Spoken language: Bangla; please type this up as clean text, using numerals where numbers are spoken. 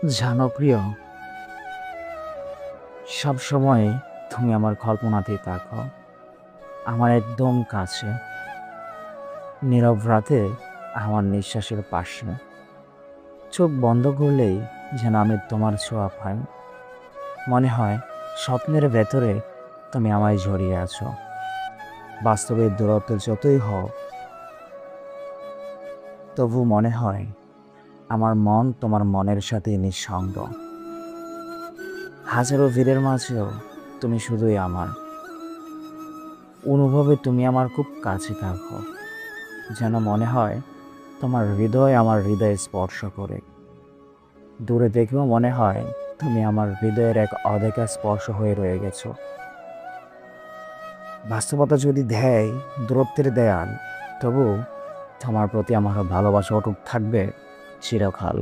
জানো প্রিয়, সবসময় তুমি আমার কল্পনাতেই থাকো, আমার একদম কাছে, নীরব রাতে আমার নিঃশ্বাসের পাশে। চোখ বন্ধ করলেই যেন আমি তোমার ছোঁয়া পাই। মনে হয় স্বপ্নের ভেতরে তুমি আমায় জড়িয়ে আছো। বাস্তবের দূরত্ব যতই হোক, তবু মনে হয় আমার মন তোমার মনের সাথে নিঃসঙ্গ। হাজারো ভিড়ের মাঝেও তুমি শুধুই আমার অনুভবে, তুমি আমার খুব কাছে থাকো। যেন মনে হয় তোমার হৃদয় আমার হৃদয়ে স্পর্শ করে। দূরে দেখেও মনে হয় তুমি আমার হৃদয়ের এক অদেখা স্পর্শ হয়ে রয়ে গেছো। বাস্তবতা যদি দেয় দূরত্বের দেয়াল, তবু তোমার প্রতি আমার ভালোবাসা অটুট থাকবে চিরকাল।